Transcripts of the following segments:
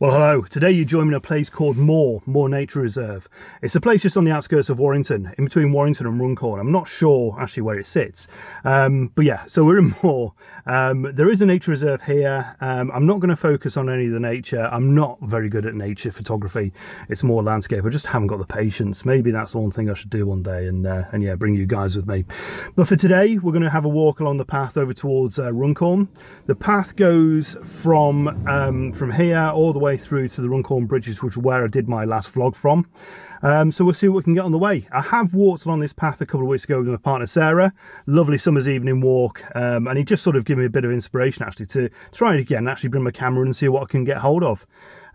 Well, hello. Today you join me in a place called Moor Nature Reserve. It's a place just on the outskirts of Warrington, in between Warrington and Runcorn. I'm not sure actually where it sits. But yeah, so we're in Moor. There is a nature reserve here. I'm not going to focus on any of the nature. I'm not very good at nature photography. It's more landscape. I just haven't got the patience. Maybe that's the one thing I should do one day and yeah, bring you guys with me. But for today, we're going to have a walk along the path over towards Runcorn. The path goes from here all the way through to the Runcorn bridges, which is where I did my last vlog from. So we'll see what we can get on the way. I have walked along this path a couple of weeks ago with my partner Sarah. Lovely summer's evening walk, and he just sort of gave me a bit of inspiration actually to try it again, actually bring my camera and see what I can get hold of.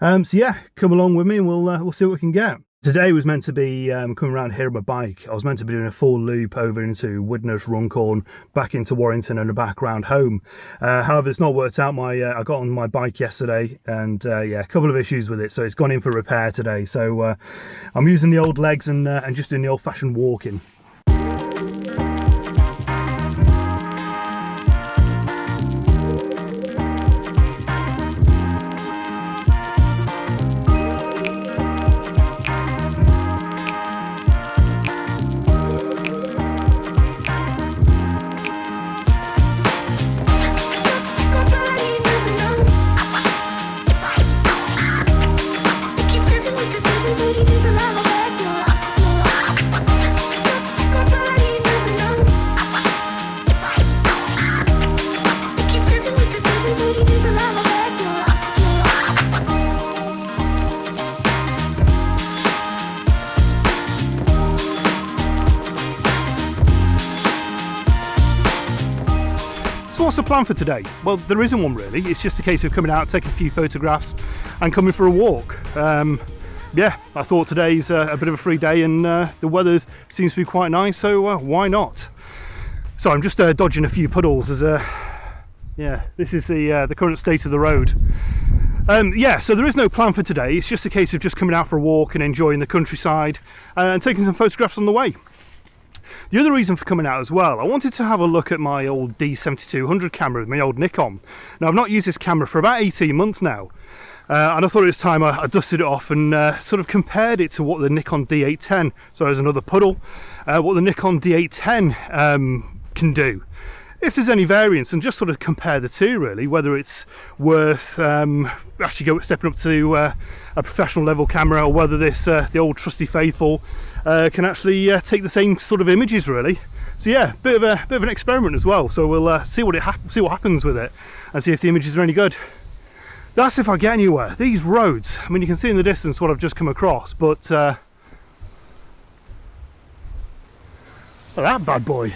So yeah, come along with me and we'll see what we can get. Today was meant to be coming around here on my bike. I was meant to be doing a full loop over into Widnes, Runcorn, back into Warrington and back round home. However, it's not worked out. I got on my bike yesterday and yeah, a couple of issues with it, so it's gone in for repair today. So I'm using the old legs and just doing the old-fashioned walking. What's the plan for today? Well, there isn't one really. It's just a case of coming out, taking a few photographs and coming for a walk. Yeah, I thought today's a bit of a free day and the weather seems to be quite nice, so why not? So I'm just dodging a few puddles as yeah, this is the current state of the road. Yeah, so there is no plan for today. It's just a case of just coming out for a walk and enjoying the countryside and taking some photographs on the way. The other reason for coming out as well, I wanted to have a look at my old D7200 camera with my old Nikon. Now, I've not used this camera for about 18 months now, and I thought it was time I dusted it off and sort of compared it to what the Nikon D810, so there's another puddle, what the Nikon D810 can do. If there's any variance, and just sort of compare the two really, whether it's worth actually stepping up to a professional level camera, or whether this the old trusty faithful can actually take the same sort of images really. So yeah, bit of an experiment as well. So we'll see what happens with it and see if the images are any good. That's if I get anywhere. These roads, I mean, you can see in the distance what I've just come across, but look at that bad boy.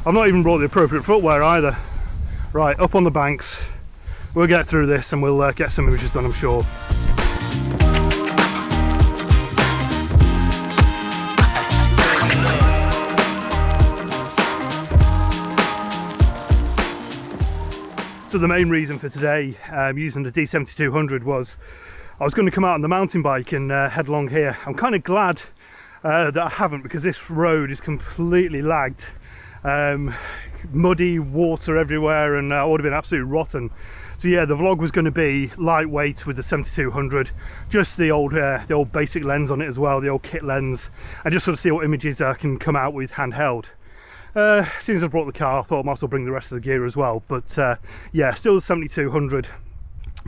I've not even brought the appropriate footwear either. Right, up on the banks. We'll get through this and we'll get some images done, I'm sure. So the main reason for today using the D7200 was I was going to come out on the mountain bike and head along here. I'm kind of glad that I haven't, because this road is completely lagged. Muddy, water everywhere, and I would have been absolutely rotten. So yeah, the vlog was going to be lightweight with the 7200, just the old basic lens on it as well, the old kit lens, and just sort of see what images I can come out with handheld. As soon as I brought the car, I thought I might as well bring the rest of the gear as well. But yeah, still the 7200,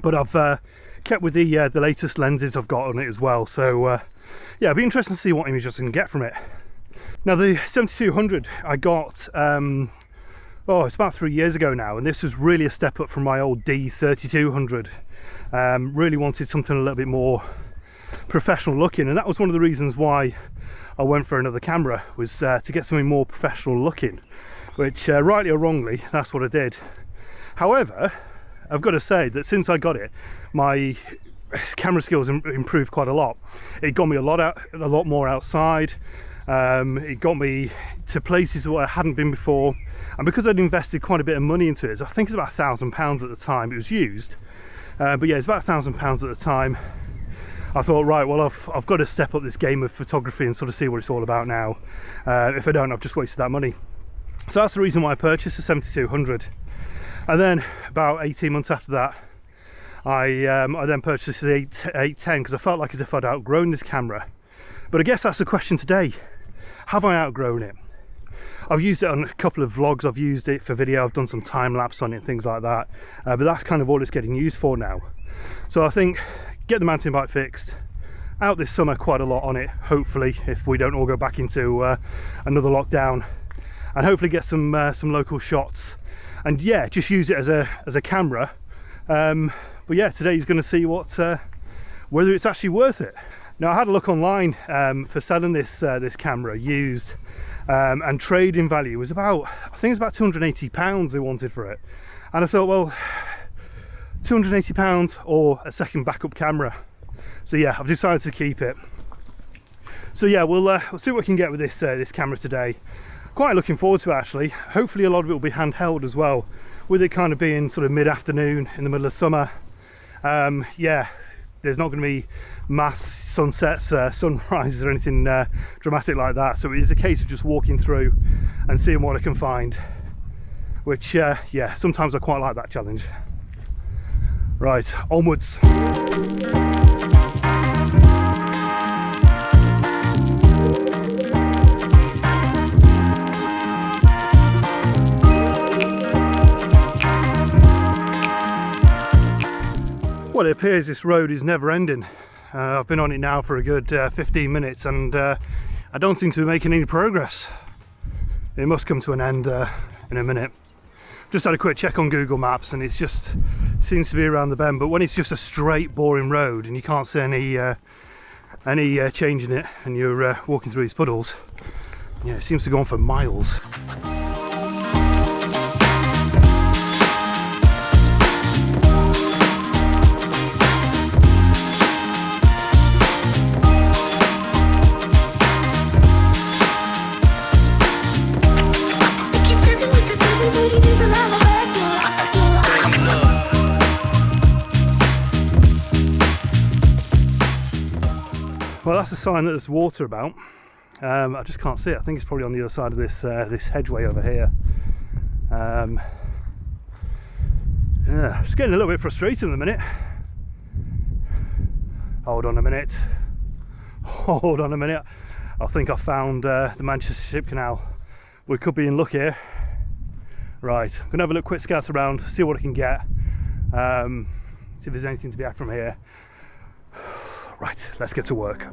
but I've kept with the latest lenses I've got on it as well. So yeah, it'll be interesting to see what images I can get from it. Now the 7200 I got, oh, it's about 3 years ago now, and this was really a step up from my old D3200. Really wanted something a little bit more professional looking, and that was one of the reasons why I went for another camera, was to get something more professional looking, which rightly or wrongly, that's what I did. However, I've got to say that since I got it, my camera skills improved quite a lot. It got me a lot more outside. It got me to places where I hadn't been before, and because I'd invested quite a bit of money into it, I think it's about £1,000 at the time it was used, but yeah, it's about £1,000 at the time. I thought, right, well, I've got to step up this game of photography and sort of see what it's all about now. If I don't, I've just wasted that money. So that's the reason why I purchased the 7200. And then about 18 months after that, I then purchased the 810 because I felt like as if I'd outgrown this camera. But I guess that's the question today. Have I outgrown it? I've used it on a couple of vlogs, I've used it for video, I've done some time lapse on it, things like that. But that's kind of all it's getting used for now. So I think get the mountain bike fixed, out this summer quite a lot on it, hopefully, if we don't all go back into another lockdown, and hopefully get some local shots, and yeah, just use it as a camera. But yeah, today he's going to see whether it's actually worth it. Now I had a look online for selling this camera used, and trade-in value was about, I think it was about £280 they wanted for it, and I thought, well, £280 or a second backup camera. So yeah, I've decided to keep it. So yeah, we'll see what we can get with this camera today. Quite looking forward to it, actually. Hopefully a lot of it will be handheld as well, with it kind of being sort of mid-afternoon in the middle of summer. Yeah, there's not going to be mass sunsets, sunrises or anything dramatic like that, so it is a case of just walking through and seeing what I can find, which yeah, sometimes I quite like that challenge. Right, onwards. Well, it appears this road is never ending. I've been on it now for a good 15 minutes and I don't seem to be making any progress. It must come to an end in a minute. Just had a quick check on Google Maps and it's just seems to be around the bend, but when it's just a straight boring road and you can't see any change in it and you're walking through these puddles, yeah, it seems to go on for miles. Well, that's a sign that there's water about. I just can't see it. I think it's probably on the other side of this this hedgeway over here. Yeah, it's getting a little bit frustrating in a minute. Hold on a minute. Hold on a minute. I think I found the Manchester Ship Canal. We could be in luck here. Right, I'm gonna have a little quick scout around, see what I can get. See if there's anything to be had from here. Right, let's get to work.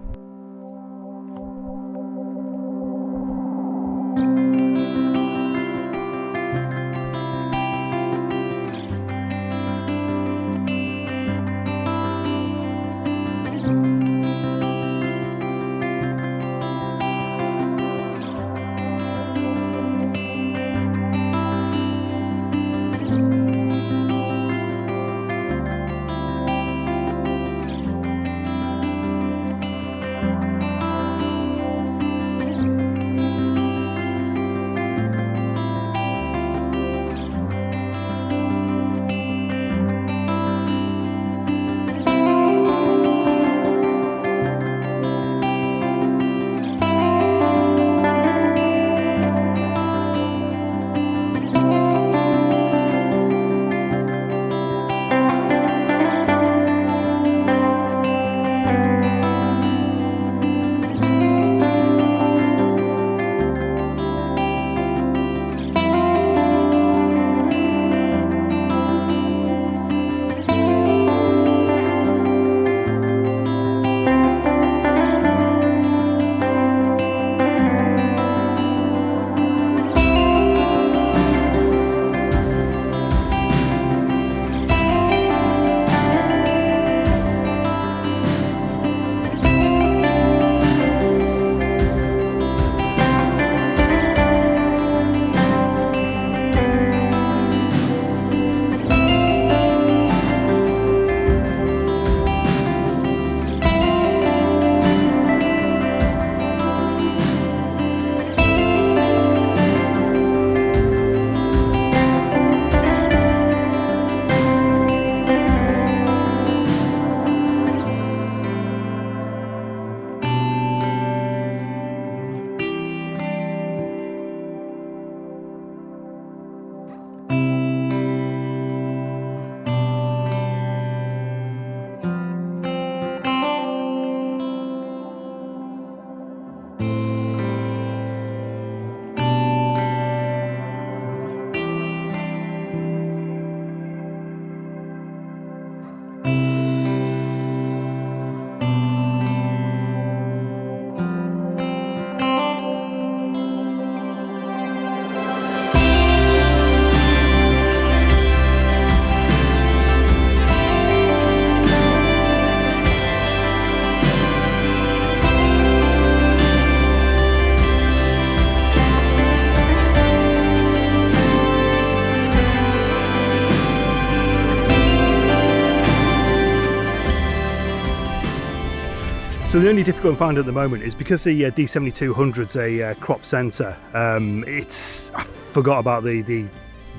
So the only difficult I'm finding at the moment is because the D7200's a crop sensor. I forgot about the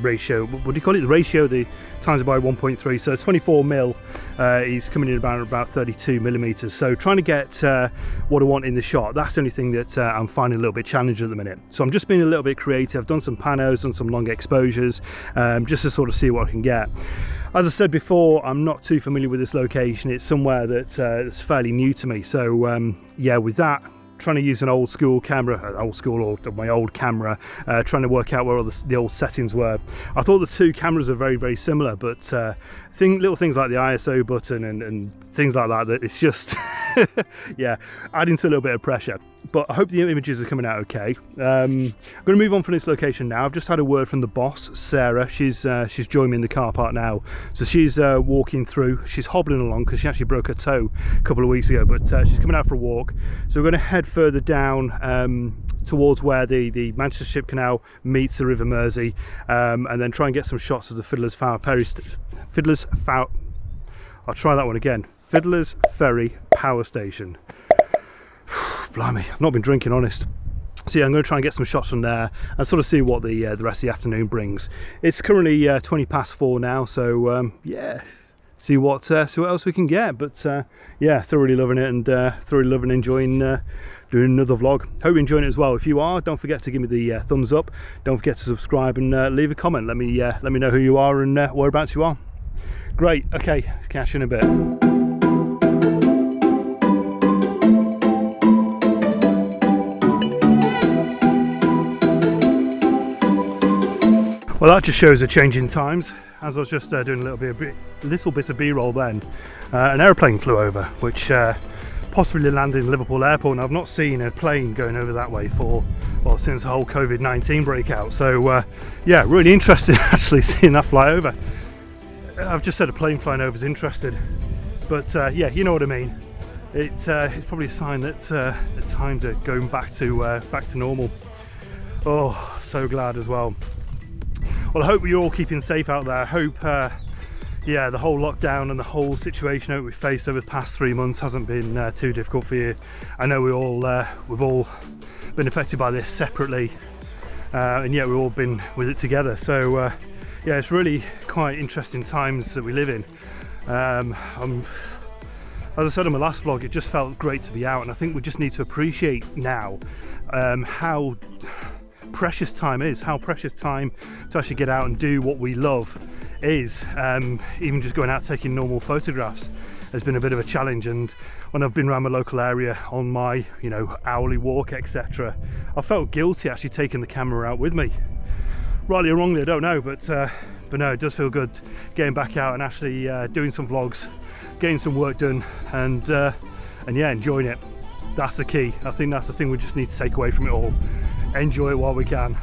ratio. What do you call it? The ratio, the times it by 1.3. So 24mm is coming in about 32mm. So trying to get what I want in the shot, that's the only thing that I'm finding a little bit challenging at the minute. So I'm just being a little bit creative. I've done some panos, done some long exposures, just to sort of see what I can get. As I said before, I'm not too familiar with this location. It's somewhere that's fairly new to me. So yeah, with that, trying to use an old school camera, or my old camera, trying to work out where all the old settings were. I thought the two cameras are very, very similar, but little things like the ISO button and things like that it's just yeah, adding to a little bit of pressure. But I hope the images are coming out okay. I'm going to move on from this location now. I've just had a word from the boss, Sarah. She's joined me in the car park now. So she's walking through. She's hobbling along because she actually broke her toe a couple of weeks ago, but she's coming out for a walk. So we're going to head further down towards where the Manchester Ship Canal meets the River Mersey, and then try and get some shots of the Fiddler's Ferry Power Station. Blimey, I've not been drinking, honest. So yeah, I'm going to try and get some shots from there and sort of see what the rest of the afternoon brings. It's currently 4:20 now, so yeah, see what else we can get. But yeah, thoroughly loving it, and thoroughly loving enjoying doing another vlog. Hope you're enjoying it as well. If you are, don't forget to give me the thumbs up. Don't forget to subscribe and leave a comment. Let me know who you are and whereabouts you are. Great. Okay, catch you in a bit. Well, that just shows a change in times. As I was just doing a little bit of B-roll then, an aeroplane flew over, which possibly landed in Liverpool Airport, and I've not seen a plane going over that way since the whole COVID-19 breakout. So yeah, really interesting actually seeing that fly over. I've just said a plane flying over is interested, but yeah, you know what I mean. It's probably a sign that the times are going back to normal. Oh, so glad as well. Well, I hope you're all keeping safe out there. I hope yeah, the whole lockdown and the whole situation that we've faced over the past 3 months hasn't been too difficult for you. I know we've all been affected by this separately, and yet we've all been with it together. So yeah, it's really quite interesting times that we live in. As I said on my last vlog, it just felt great to be out, and I think we just need to appreciate now how precious time is, how precious time to actually get out and do what we love is. Even just going out taking normal photographs has been a bit of a challenge, and when I've been around my local area on my hourly walk, etc., I felt guilty actually taking the camera out with me. Rightly or wrongly, I don't know, but no, it does feel good getting back out and actually doing some vlogs, getting some work done, and yeah, enjoying it. That's the key. I think that's the thing we just need to take away from it all. Enjoy it while we can.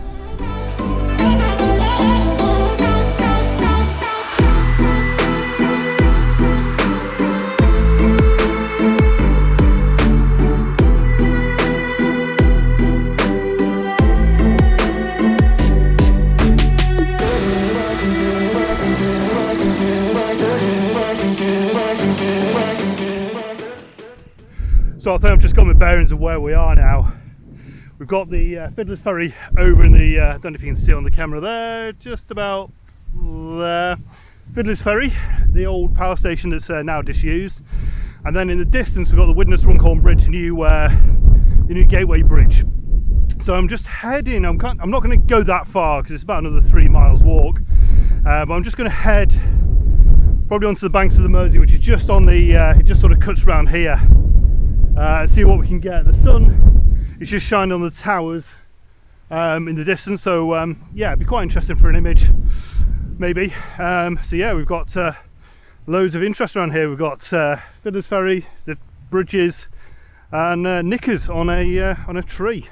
So I think I've just got my bearings of where we are now. We've got the Fiddler's Ferry over in the, I don't know if you can see it on the camera there, just about there. Fiddler's Ferry, the old power station that's now disused. And then in the distance we've got the Widnes Runcorn Bridge, the new Gateway Bridge. So I'm just heading, I'm not going to go that far because it's about another 3 miles walk. But I'm just going to head probably onto the banks of the Mersey, which is just on the, it just sort of cuts around here. And see what we can get. The sun is just shining on the towers in the distance, so yeah, it'd be quite interesting for an image, maybe. So yeah, we've got loads of interest around here. We've got Fiddler's Ferry, the bridges, and knickers on a tree.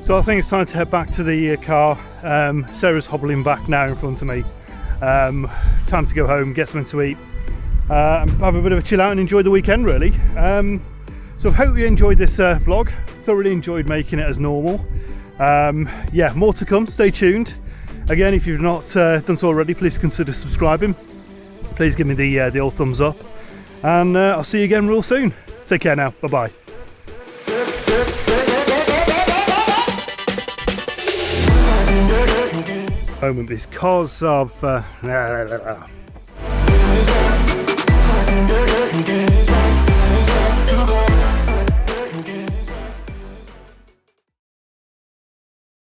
So I think it's time to head back to the car. Sarah's hobbling back now in front of me. Time to go home, get something to eat, and have a bit of a chill out and enjoy the weekend really. So I hope you enjoyed this vlog. Thoroughly enjoyed making it as normal. Yeah, more to come, stay tuned. Again, if you've not done so already, please consider subscribing. Please give me the old thumbs up, and I'll see you again real soon. Take care now, bye bye. Moment because of